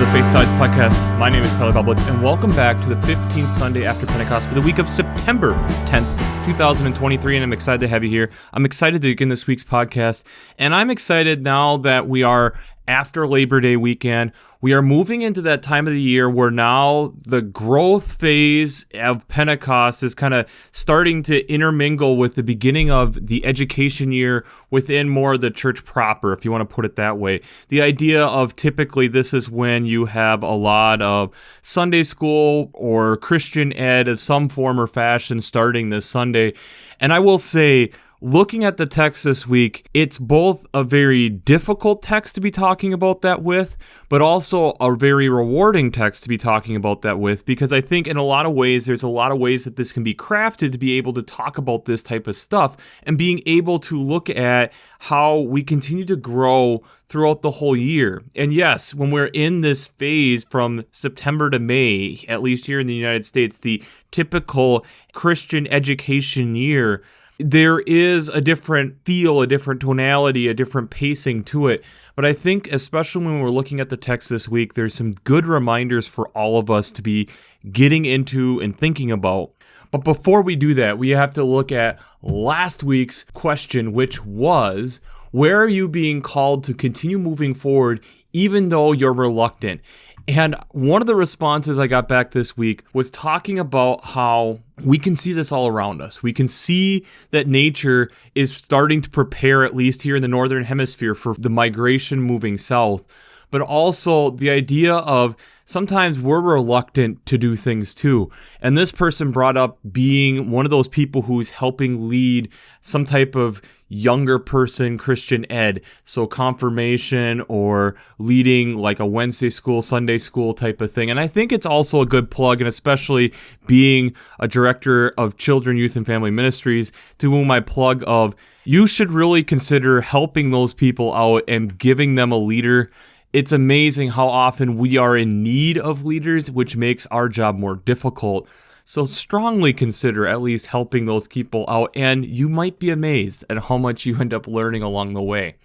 to the Faith Sides Podcast. My name is Tyler Bublitz, and welcome back to the 15th Sunday after Pentecost for the week of September 10th, 2023, and I'm excited to have you here. I'm excited to begin this week's podcast, and I'm excited now that we are after Labor Day weekend. We are moving into that time of the year where now the growth phase of Pentecost is kind of starting to intermingle with the beginning of the education year within more of the church proper, if you want to put it that way. The idea of typically this is when you have a lot of Sunday school or Christian ed of some form or fashion starting this Sunday. And I will say, looking at the text this week, it's both a very difficult text to be talking about that with, but also a very rewarding text to be talking about that with, because I think in a lot of ways, there's a lot of ways that this can be crafted to be able to talk about this type of stuff and being able to look at how we continue to grow throughout the whole year. And yes, when we're in this phase from September to May, at least here in the United States, the typical Christian education year, there is a different feel, a different tonality, a different pacing to it. But I think especially when we're looking at the text this week, there's some good reminders for all of us to be getting into and thinking about. But before we do that, we have to look at last week's question, which was, where are you being called to continue moving forward even though you're reluctant? And one of the responses I got back this week was talking about how we can see this all around us. We can see that nature is starting to prepare, at least here in the Northern Hemisphere, for the migration moving south. But also the idea of sometimes we're reluctant to do things too. And this person brought up being one of those people who's helping lead some type of younger person Christian ed, so confirmation or leading like a Wednesday school, Sunday school type of thing. And I think it's also a good plug, and especially being a director of children, youth, and family ministries, to whom I plug of, you should really consider helping those people out and giving them a leader. It's amazing how often we are in need of leaders, which makes our job more difficult. So strongly consider at least helping those people out, and you might be amazed at how much you end up learning along the way.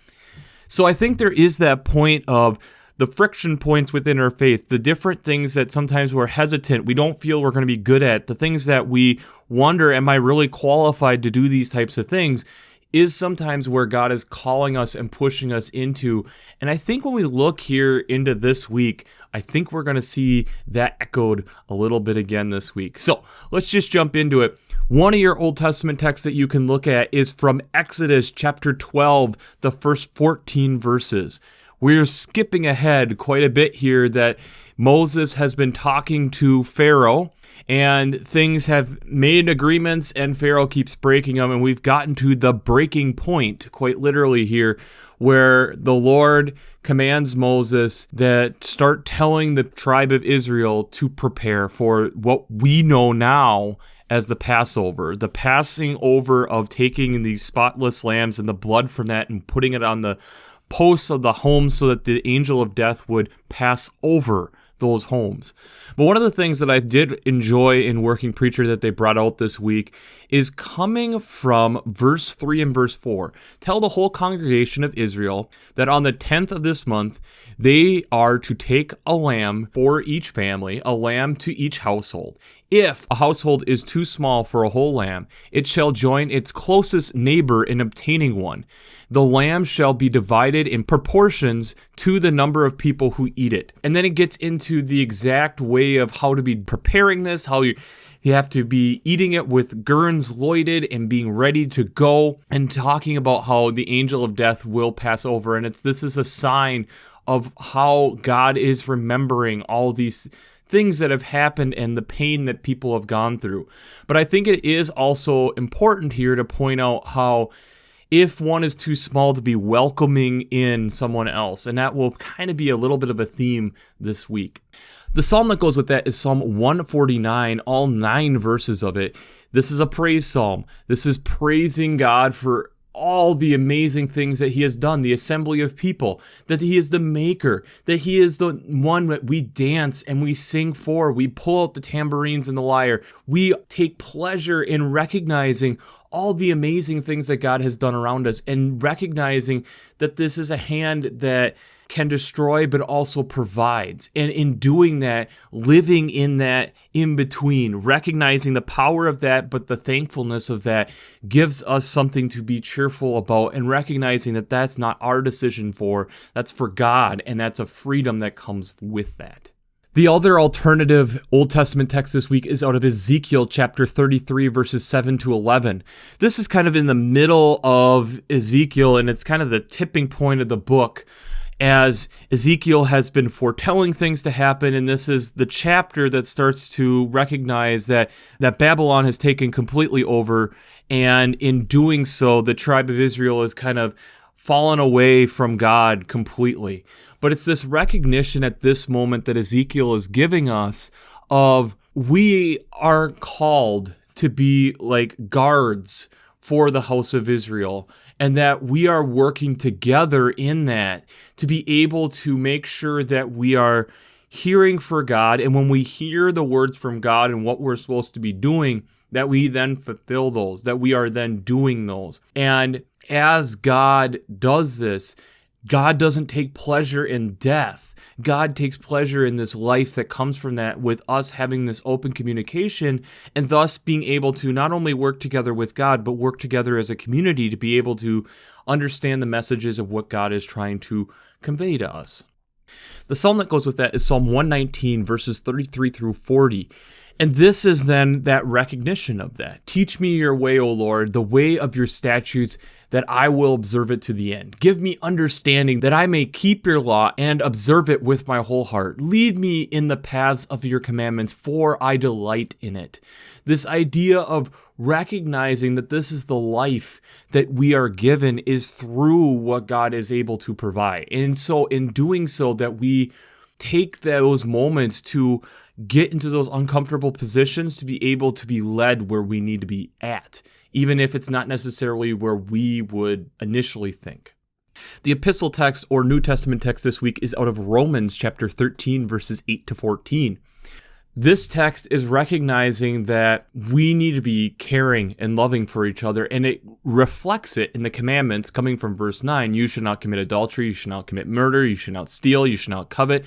So I think there is that point of the friction points within our faith, the different things that sometimes we're hesitant, we don't feel we're going to be good at, the things that we wonder, am I really qualified to do these types of things, is sometimes where God is calling us and pushing us into. And I think when we look here into this week, I think we're going to see that echoed a little bit again this week. So let's just jump into it. One of your Old Testament texts that you can look at is from Exodus chapter 12, the first 14 verses. We're skipping ahead quite a bit here that Moses has been talking to Pharaoh, and things have made agreements and Pharaoh keeps breaking them, and we've gotten to the breaking point, quite literally here, where the Lord commands Moses that start telling the tribe of Israel to prepare for what we know now as the Passover, the passing over of taking these spotless lambs and the blood from that and putting it on the posts of the home so that the angel of death would pass over those homes. But one of the things that I did enjoy in Working Preacher that they brought out this week is coming from verse 3 and verse 4. Tell the whole congregation of Israel that on the 10th of this month, they are to take a lamb for each family, a lamb to each household. If a household is too small for a whole lamb, it shall join its closest neighbor in obtaining one. The lamb shall be divided in proportions to the number of people who eat it. And then it gets into the exact way of how to be preparing this, how you have to be eating it with gurns loaded and being ready to go, and talking about how the angel of death will pass over. And this is a sign of how God is remembering all these things that have happened and the pain that people have gone through. But I think it is also important here to point out how if one is too small, to be welcoming in someone else. And that will kind of be a little bit of a theme this week. The psalm that goes with that is Psalm 149, all 9 verses of it. This is a praise psalm. This is praising God for all the amazing things that he has done, the assembly of people, that he is the maker, that he is the one that we dance and we sing for. We pull out the tambourines and the lyre. We take pleasure in recognizing all the amazing things that God has done around us and recognizing that this is a hand that can destroy, but also provides. And in doing that, living in that in between, recognizing the power of that, but the thankfulness of that gives us something to be cheerful about, and recognizing that that's not our decision that's for God, and that's a freedom that comes with that. The other alternative Old Testament text this week is out of Ezekiel chapter 33, verses 7 to 11. This is kind of in the middle of Ezekiel, and it's kind of the tipping point of the book, as Ezekiel has been foretelling things to happen, and this is the chapter that starts to recognize that Babylon has taken completely over, and in doing so, the tribe of Israel is kind of fallen away from God completely. But it's this recognition at this moment that Ezekiel is giving us of we are called to be like guards for the house of Israel, and that we are working together in that to be able to make sure that we are hearing for God, and when we hear the words from God and what we're supposed to be doing, that we then fulfill those, that we are then doing those. And as God does this, God doesn't take pleasure in death. God takes pleasure in this life that comes from that, with us having this open communication, and thus being able to not only work together with God, but work together as a community to be able to understand the messages of what God is trying to convey to us. The psalm that goes with that is Psalm 119, verses 33 through 40. And this is then that recognition of that. Teach me your way, O Lord, the way of your statutes, that I will observe it to the end. Give me understanding that I may keep your law and observe it with my whole heart. Lead me in the paths of your commandments, for I delight in it. This idea of recognizing that this is the life that we are given is through what God is able to provide. And so in doing so, that we take those moments to get into those uncomfortable positions, to be able to be led where we need to be at, even if it's not necessarily where we would initially think. The epistle text or New Testament text this week is out of Romans chapter 13, verses 8 to 14. This text is recognizing that we need to be caring and loving for each other, and it reflects it in the commandments coming from verse 9. You should not commit adultery, you should not commit murder, you should not steal, you should not covet,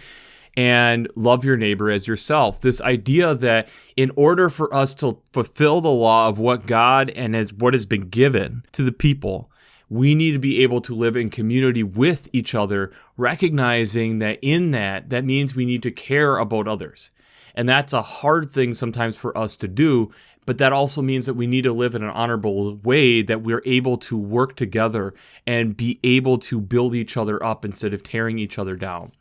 and love your neighbor as yourself. This idea that in order for us to fulfill the law of what God and as what has been given to the people, we need to be able to live in community with each other, recognizing that in that means we need to care about others. And that's a hard thing sometimes for us to do, but that also means that we need to live in an honorable way, that we're able to work together and be able to build each other up instead of tearing each other down.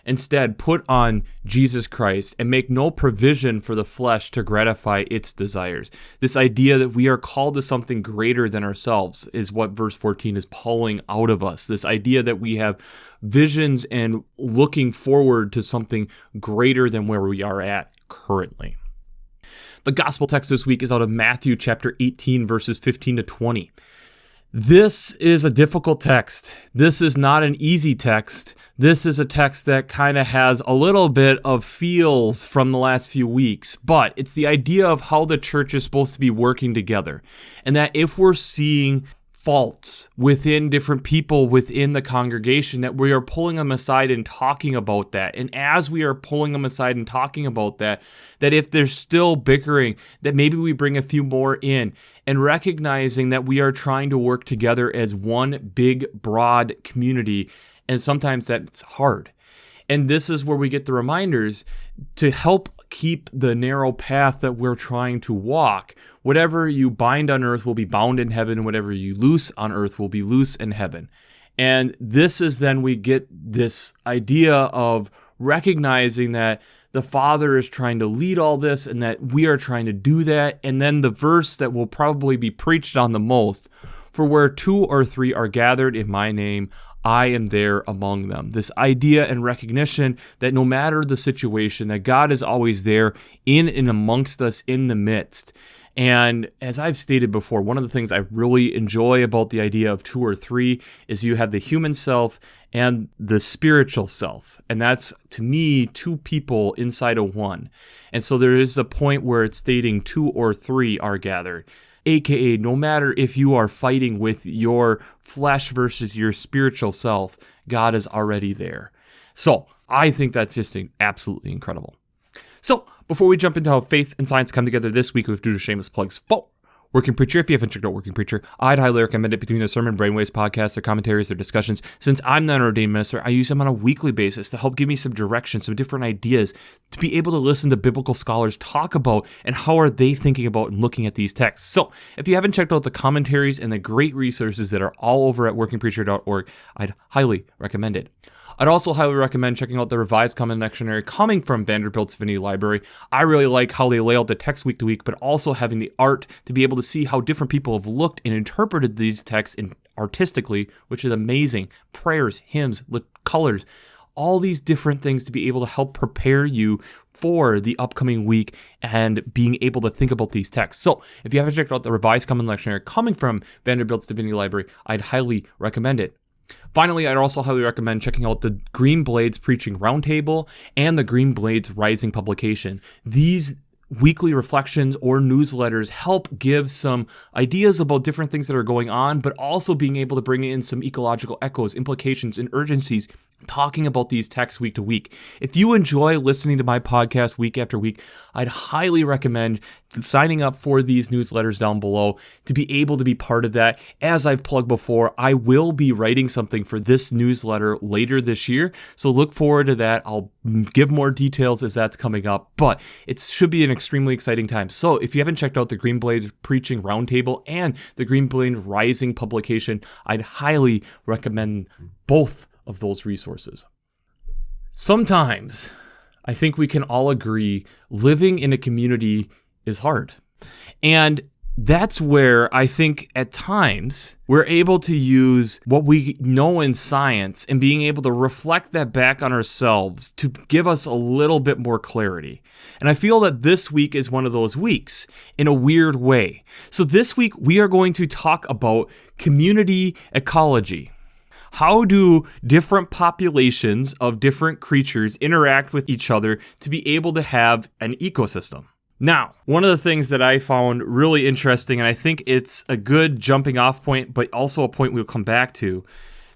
Instead, put on Jesus Christ and make no provision for the flesh to gratify its desires. This idea that we are called to something greater than ourselves is what verse 14 is pulling out of us. This idea that we have visions and looking forward to something greater than where we are at currently. The gospel text this week is out of Matthew chapter 18, verses 15 to 20. This is a difficult text. This is not an easy text. This is a text that kind of has a little bit of feels from the last few weeks, but it's the idea of how the church is supposed to be working together. And that if we're seeing faults within different people within the congregation, that we are pulling them aside and talking about that. And as we are pulling them aside and talking about that, that if there's still bickering, that maybe we bring a few more in, and recognizing that we are trying to work together as one big, broad community. And sometimes that's hard. And this is where we get the reminders to help keep the narrow path that we're trying to walk. Whatever you bind on earth will be bound in heaven, and whatever you loose on earth will be loose in heaven. And this is then we get this idea of recognizing that the Father is trying to lead all this and that we are trying to do that. And then the verse that will probably be preached on the most, for where 2 or 3 are gathered in my name, I am there among them. This idea and recognition that no matter the situation, that God is always there in and amongst us in the midst. And as I've stated before, one of the things I really enjoy about the idea of 2 or 3 is you have the human self and the spiritual self. And that's, to me, 2 people inside of one. And so there is a point where it's stating 2 or 3 are gathered. AKA, no matter if you are fighting with your flesh versus your spiritual self, God is already there. So I think that's just absolutely incredible. So before we jump into how faith and science come together this week, we have to do shameless plugs for Working Preacher. If you haven't checked out Working Preacher, I'd highly recommend it. Between the Sermon Brainwaves podcast, their commentaries, their discussions. Since I'm not an ordained minister, I use them on a weekly basis to help give me some direction, some different ideas, to be able to listen to biblical scholars talk about and how are they thinking about and looking at these texts. So if you haven't checked out the commentaries and the great resources that are all over at workingpreacher.org, I'd highly recommend it. I'd also highly recommend checking out the Revised Common Lectionary coming from Vanderbilt's Divinity Library. I really like how they lay out the text week to week, but also having the art to be able to see how different people have looked and interpreted these texts artistically, which is amazing. Prayers, hymns, colors, all these different things to be able to help prepare you for the upcoming week and being able to think about these texts. So if you haven't checked out the Revised Common Lectionary coming from Vanderbilt's Divinity Library, I'd highly recommend it. Finally, I'd also highly recommend checking out the Green Blades Preaching Roundtable and the Green Blades Rising publication. These weekly reflections or newsletters help give some ideas about different things that are going on, but also being able to bring in some ecological echoes, implications, and urgencies, talking about these texts week to week. If you enjoy listening to my podcast week after week, I'd highly recommend signing up for these newsletters down below to be able to be part of that. As I've plugged before, I will be writing something for this newsletter later this year, so look forward to that. I'll give more details as that's coming up, but it should be an extremely exciting time. So if you haven't checked out the Green Blades Preaching Roundtable and the Green Blades Rising publication, I'd highly recommend both of those resources. Sometimes I think we can all agree living in a community is hard. And that's where I think at times we're able to use what we know in science and being able to reflect that back on ourselves to give us a little bit more clarity. And I feel that this week is one of those weeks in a weird way. So this week we are going to talk about community ecology. How do different populations of different creatures interact with each other to be able to have an ecosystem? Now, one of the things that I found really interesting, and I think it's a good jumping off point, but also a point we'll come back to,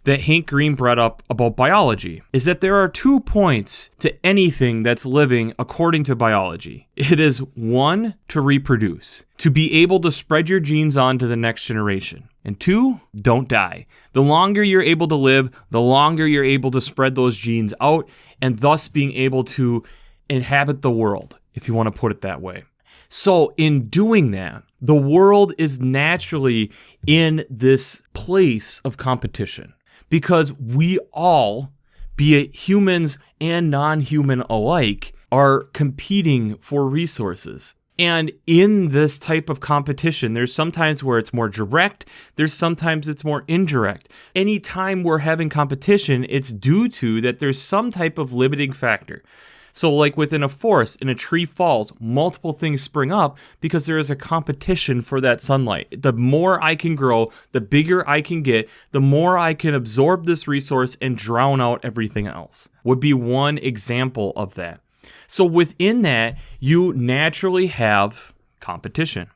that Hank Green brought up about biology, is that there are 2 points to anything that's living according to biology. It is 1, to reproduce, to be able to spread your genes on to the next generation. And 2, don't die. The longer you're able to live, the longer you're able to spread those genes out and thus being able to inhabit the world, if you want to put it that way. So in doing that, the world is naturally in this place of competition because we all, be it humans and non-human alike, are competing for resources. And in this type of competition, there's sometimes where it's more direct, there's sometimes it's more indirect. Anytime we're having competition, it's due to that there's some type of limiting factor. So like within a forest, and a tree falls, multiple things spring up because there is a competition for that sunlight. The more I can grow, the bigger I can get, the more I can absorb this resource and drown out everything else. Would be one example of that. So within that, you naturally have competition.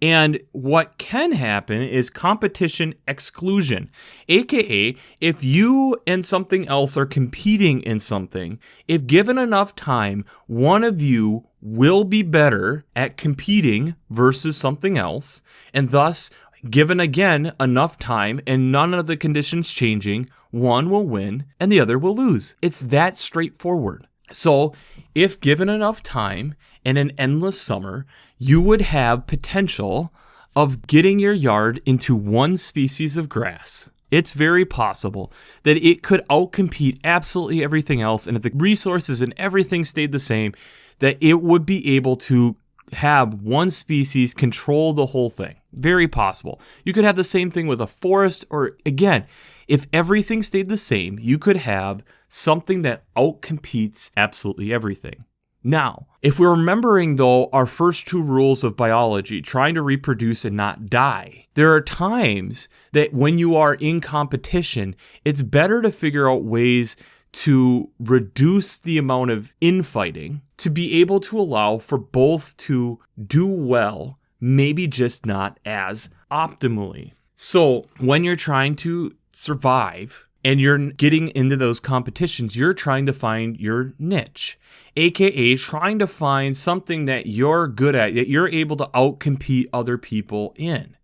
And what can happen is competition exclusion, aka if you and something else are competing in something, if given enough time, one of you will be better at competing versus something else, and thus, given again enough time and none of the conditions changing, one will win and the other will lose. It's that straightforward. So if given enough time and an endless summer, you would have potential of getting your yard into one species of grass. It's very possible that it could outcompete absolutely everything else, and if the resources and everything stayed the same, that it would be able to have one species control the whole thing. Very possible. You could have the same thing with a forest, or again, if everything stayed the same, you could have something that outcompetes absolutely everything. Now, if we're remembering, though, our first 2 rules of biology, trying to reproduce and not die, there are times that when you are in competition, it's better to figure out ways to reduce the amount of infighting to be able to allow for both to do well maybe just not as optimally. So when you're trying to survive and you're getting into those competitions, you're trying to find your niche, aka trying to find something that you're good at, that you're able to outcompete other people in.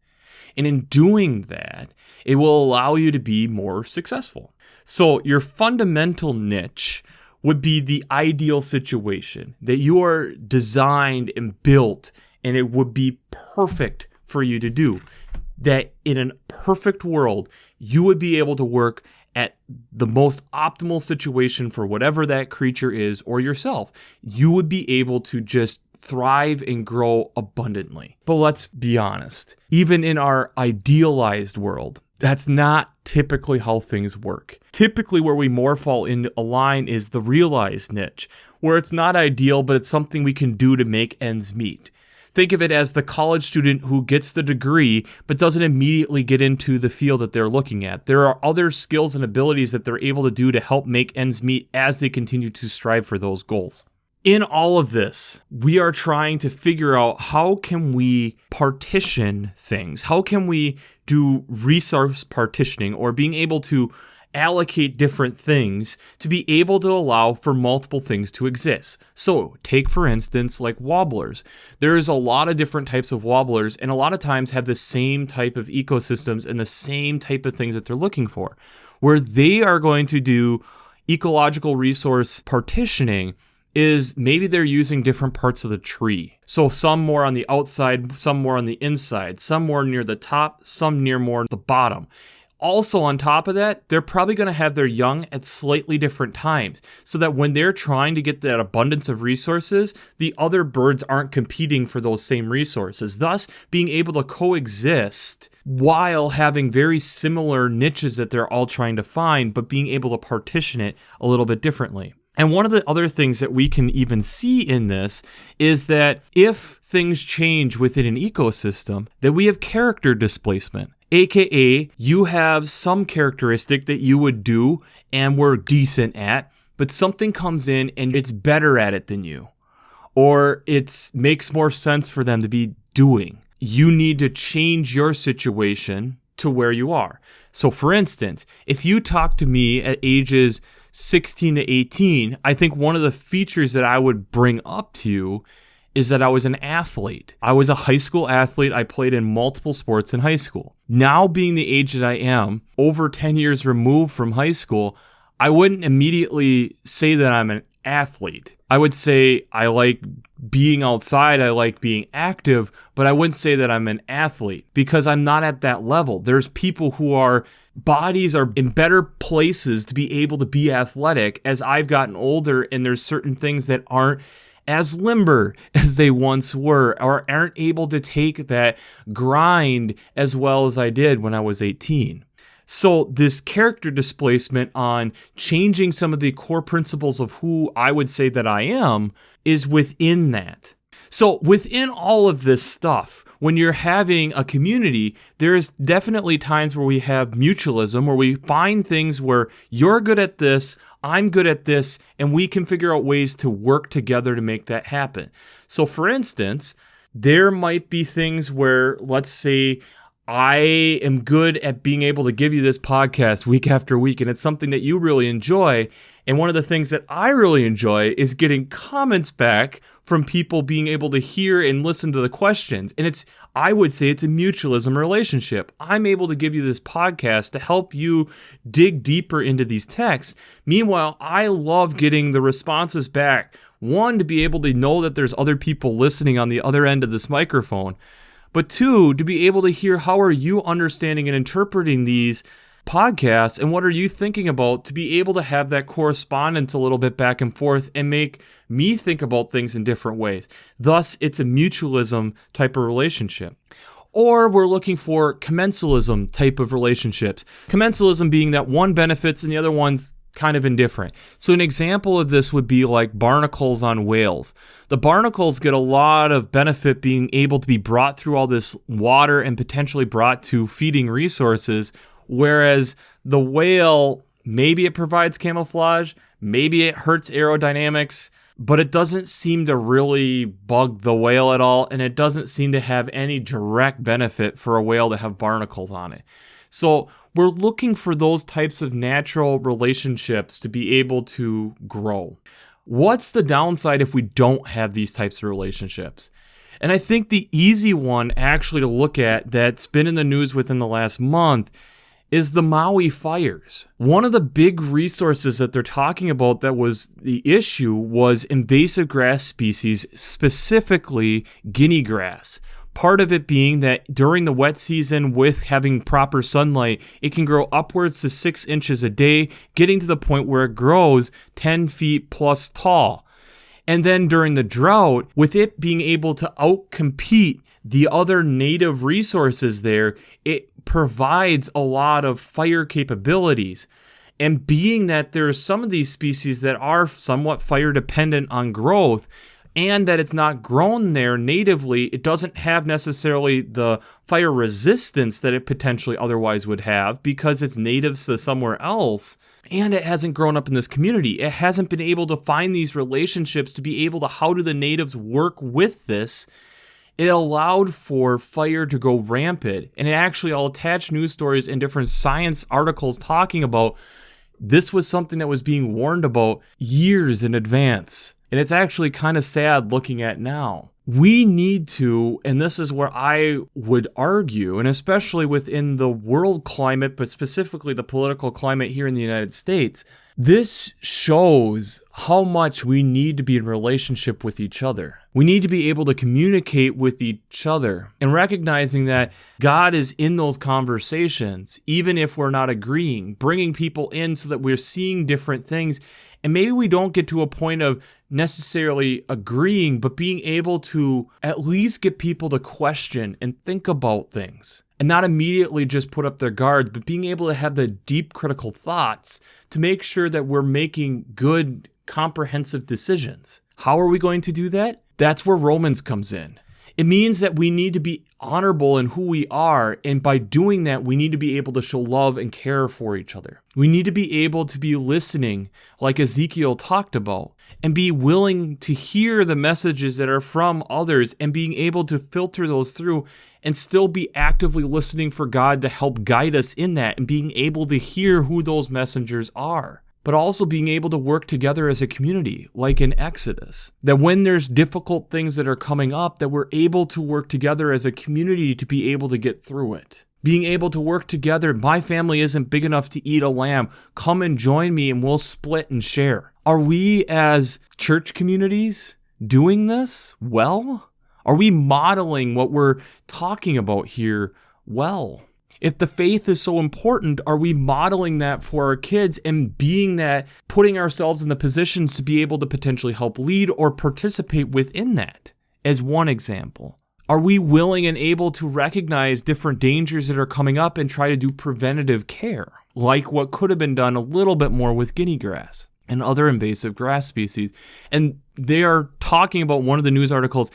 And in doing that, it will allow you to be more successful. So your fundamental niche would be the ideal situation that you are designed and built, and it would be perfect for you to do. That in a perfect world, you would be able to work at the most optimal situation for whatever that creature is or yourself. You would be able to just thrive and grow abundantly. But let's be honest, even in our idealized world, that's not typically how things work. Typically where we more fall into a line is the realized niche, where it's not ideal, but it's something we can do to make ends meet. Think of it as the college student who gets the degree but doesn't immediately get into the field that they're looking at. There are other skills and abilities that they're able to do to help make ends meet as they continue to strive for those goals. In all of this, we are trying to figure out how can we partition things? How can we do resource partitioning, or being able to allocate different things to be able to allow for multiple things to exist? So take, for instance, like wobblers. There's a lot of different types of wobblers, and a lot of times have the same type of ecosystems and the same type of things that they're looking for. Where they are going to do ecological resource partitioning is maybe they're using different parts of the tree. So some more on the outside, some more on the inside, some more near the top, some near more the bottom. Also on top of that, they're probably going to have their young at slightly different times, so that when they're trying to get that abundance of resources, the other birds aren't competing for those same resources, thus being able to coexist while having very similar niches that they're all trying to find, but being able to partition it a little bit differently. And one of the other things that we can even see in this is that if things change within an ecosystem, that we have character displacement. AKA, you have some characteristic that you would do and were decent at, but something comes in and it's better at it than you. Or it makes more sense for them to be doing. You need to change your situation to where you are. So for instance, if you talk to me at ages 16 to 18, I think one of the features that I would bring up to you is that I was an athlete. I was a high school athlete. I played in multiple sports in high school. Now being the age that I am, over 10 years removed from high school, I wouldn't immediately say that I'm an athlete. I would say I like being outside, I like being active, but I wouldn't say that I'm an athlete because I'm not at that level. There's people who are bodies are in better places to be able to be athletic as I've gotten older, and there's certain things that aren't as limber as they once were, or aren't able to take that grind as well as I did when I was 18. So this character displacement on changing some of the core principles of who I would say that I am is within that. So within all of this stuff, when you're having a community, there's definitely times where we have mutualism, where we find things where you're good at this, I'm good at this, and we can figure out ways to work together to make that happen. So for instance, there might be things where, let's say, I am good at being able to give you this podcast week after week, and it's something that you really enjoy. And one of the things that I really enjoy is getting comments back from people being able to hear and listen to the questions. And I would say it's a mutualism relationship. I'm able to give you this podcast to help you dig deeper into these texts. Meanwhile, I love getting the responses back. One, to be able to know that there's other people listening on the other end of this microphone. But two, to be able to hear how are you understanding and interpreting these podcasts, and what are you thinking about, to be able to have that correspondence a little bit back and forth and make me think about things in different ways. Thus, it's a mutualism type of relationship. Or we're looking for commensalism type of relationships. Commensalism being that one benefits and the other one's kind of indifferent. So an example of this would be like barnacles on whales. The barnacles get a lot of benefit being able to be brought through all this water and potentially brought to feeding resources, whereas the whale, maybe it provides camouflage, maybe it hurts aerodynamics, but it doesn't seem to really bug the whale at all, and it doesn't seem to have any direct benefit for a whale to have barnacles on it. So we're looking for those types of natural relationships to be able to grow. What's the downside if we don't have these types of relationships? And I think the easy one actually to look at that's been in the news within the last month is the Maui fires. One of the big resources that they're talking about that was the issue was invasive grass species, specifically guinea grass. Part of it being that during the wet season with having proper sunlight, it can grow upwards to 6 inches a day, getting to the point where it grows 10 feet plus tall. And then during the drought, with it being able to outcompete the other native resources there, it provides a lot of fire capabilities. And being that there's some of these species that are somewhat fire dependent on growth, and that it's not grown there natively, it doesn't have necessarily the fire resistance that it potentially otherwise would have because it's native to somewhere else, and it hasn't grown up in this community. It hasn't been able to find these relationships to be able to, how do the natives work with this? It allowed for fire to go rampant. And I'll attach news stories and different science articles talking about this was something that was being warned about years in advance. And it's actually kind of sad looking at now. We need to, and this is where I would argue, and especially within the world climate, but specifically the political climate here in the United States, this shows how much we need to be in relationship with each other. We need to be able to communicate with each other and recognizing that God is in those conversations, even if we're not agreeing, bringing people in so that we're seeing different things. And maybe we don't get to a point of necessarily agreeing, but being able to at least get people to question and think about things and not immediately just put up their guard, but being able to have the deep critical thoughts to make sure that we're making good, comprehensive decisions. How are we going to do that? That's where Romans comes in. It means that we need to be honorable in who we are, and by doing that, we need to be able to show love and care for each other. We need to be able to be listening, like Ezekiel talked about, and be willing to hear the messages that are from others and being able to filter those through and still be actively listening for God to help guide us in that and being able to hear who those messengers are. But also being able to work together as a community, like in Exodus. That when there's difficult things that are coming up, that we're able to work together as a community to be able to get through it. Being able to work together, my family isn't big enough to eat a lamb, come and join me and we'll split and share. Are we as church communities doing this well? Are we modeling what we're talking about here well? If the faith is so important, are we modeling that for our kids and being that, putting ourselves in the positions to be able to potentially help lead or participate within that as one example? Are we willing and able to recognize different dangers that are coming up and try to do preventative care, like what could have been done a little bit more with guinea grass and other invasive grass species? And they are talking about one of the news articles.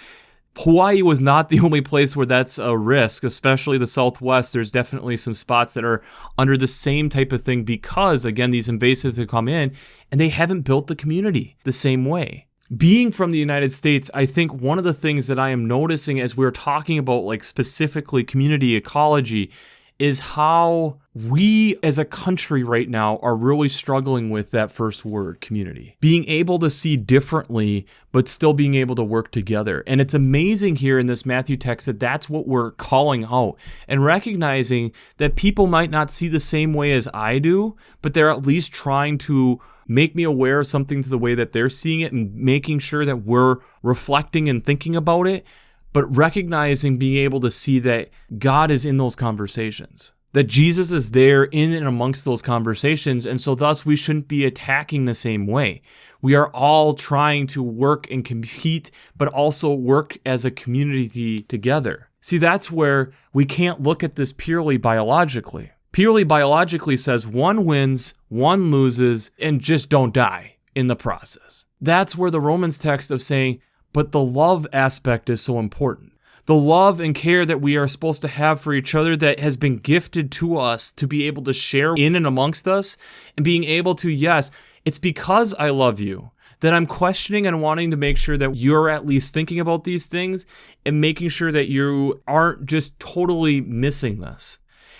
Hawaii was not the only place where that's a risk, especially the Southwest. There's definitely some spots that are under the same type of thing because, again, these invasives have come in and they haven't built the community the same way. Being from the United States, I think one of the things that I am noticing as we're talking about like specifically community ecology is how we as a country right now are really struggling with that first word, community. Being able to see differently, but still being able to work together. And it's amazing here in this Matthew text that that's what we're calling out and recognizing that people might not see the same way as I do, but they're at least trying to make me aware of something to the way that they're seeing it and making sure that we're reflecting and thinking about it. But recognizing, being able to see that God is in those conversations, that Jesus is there in and amongst those conversations, and so thus we shouldn't be attacking the same way. We are all trying to work and compete, but also work as a community together. See, that's where we can't look at this purely biologically. Purely biologically says one wins, one loses, and just don't die in the process. That's where the Romans text of saying, but the love aspect is so important. the love and care that we are supposed to have for each other that has been gifted to us to be able to share in and amongst us, and being able to, yes, it's because I love you that I'm questioning and wanting to make sure that you're at least thinking about these things and making sure that you aren't just totally missing this.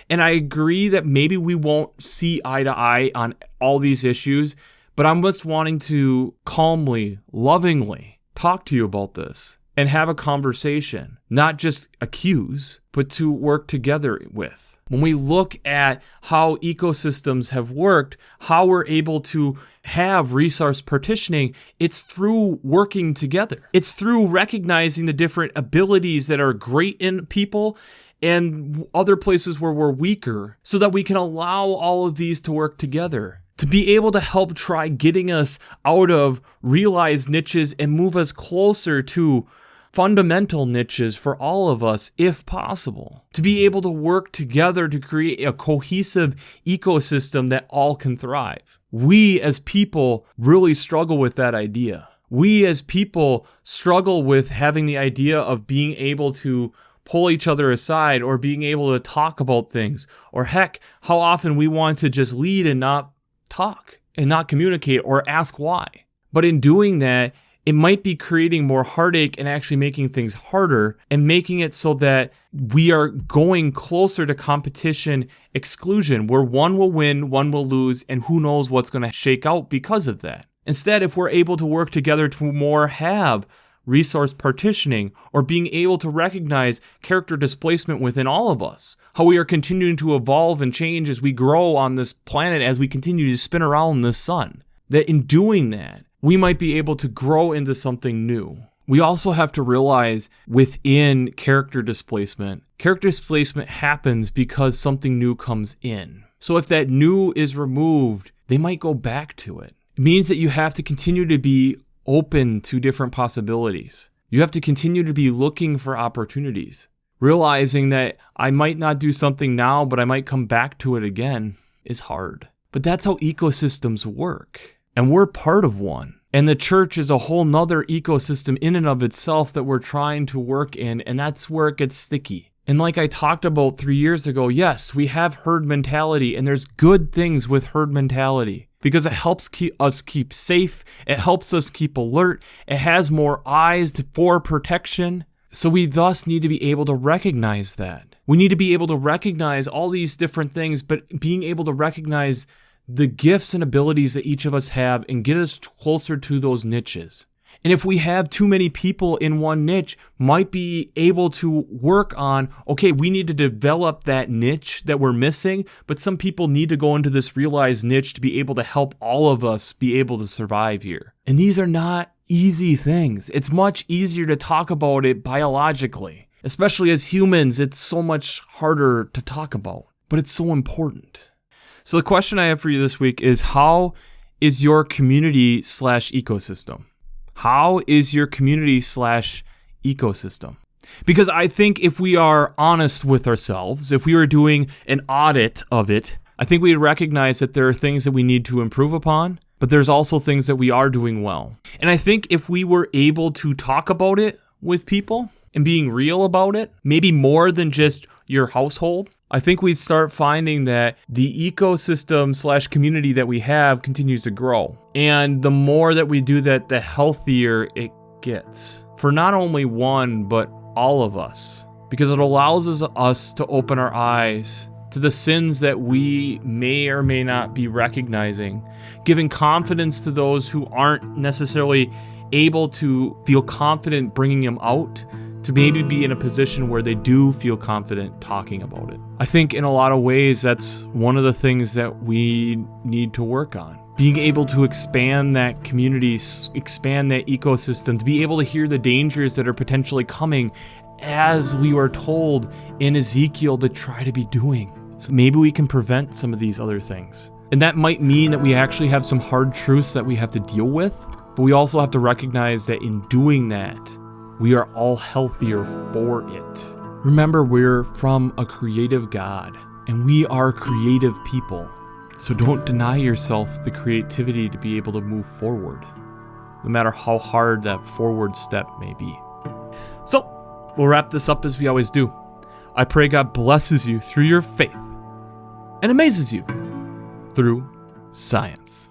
And I agree that maybe we won't see eye to eye on all these issues, but I'm just wanting to calmly, lovingly talk to you about this and have a conversation, not just accuse, but to work together with. When we look at how ecosystems have worked, how we're able to have resource partitioning, it's through working together. It's through recognizing the different abilities that are great in people and other places where we're weaker, so that we can allow all of these to work together, to be able to help try getting us out of realized niches and move us closer to fundamental niches for all of us, if possible, to be able to work together to create a cohesive ecosystem that all can thrive. We as people really struggle with that idea. We as people struggle with having the idea of being able to pull each other aside or being able to talk about things, or heck, how often we want to just lead and not talk and not communicate or ask why. But in doing that, it might be creating more heartache and actually making things harder and making it so that we are going closer to competition exclusion, where one will win, one will lose, and who knows what's going to shake out because of that. Instead, if we're able to work together to more have resource partitioning, or being able to recognize character displacement within all of us, how we are continuing to evolve and change as we grow on this planet, as we continue to spin around the sun, that in doing that, we might be able to grow into something new. We also have to realize within character displacement happens because something new comes in. So if that new is removed, they might go back to it. It means that you have to continue to be open to different possibilities. You have to continue to be looking for opportunities. Realizing that I might not do something now, but I might come back to it again is hard. But that's how ecosystems work. And we're part of one. And the church is a whole nother ecosystem in and of itself that we're trying to work in, and that's where it gets sticky. And like I talked about 3 years ago, yes, we have herd mentality, and there's good things with herd mentality because it helps us keep safe, it helps us keep alert, it has more eyes for protection. So we thus need to be able to recognize that. We need to be able to recognize all these different things, but being able to recognize the gifts and abilities that each of us have and get us closer to those niches. And if we have too many people in one niche, might be able to work on, okay, we need to develop that niche that we're missing, but some people need to go into this realized niche to be able to help all of us be able to survive here. And these are not easy things. It's much easier to talk about it biologically. Especially as humans, it's so much harder to talk about, but it's so important. So the question I have for you this week is, how is your community/ecosystem? How is your community/ecosystem? Because I think if we are honest with ourselves, if we were doing an audit of it, I think we'd recognize that there are things that we need to improve upon, but there's also things that we are doing well. And I think if we were able to talk about it with people and being real about it, maybe more than just your household, I think we'd start finding that the ecosystem/community that we have continues to grow. And the more that we do that, the healthier it gets. For not only one, but all of us. Because it allows us to open our eyes to the sins that we may or may not be recognizing, giving confidence to those who aren't necessarily able to feel confident bringing them out, to maybe be in a position where they do feel confident talking about it. I think in a lot of ways, that's one of the things that we need to work on. Being able to expand that community, expand that ecosystem, to be able to hear the dangers that are potentially coming as we were told in Ezekiel to try to be doing. So maybe we can prevent some of these other things. And that might mean that we actually have some hard truths that we have to deal with, but we also have to recognize that in doing that, we are all healthier for it. Remember, we're from a creative God, and we are creative people. So don't deny yourself the creativity to be able to move forward, no matter how hard that forward step may be. So, we'll wrap this up as we always do. I pray God blesses you through your faith and amazes you through science.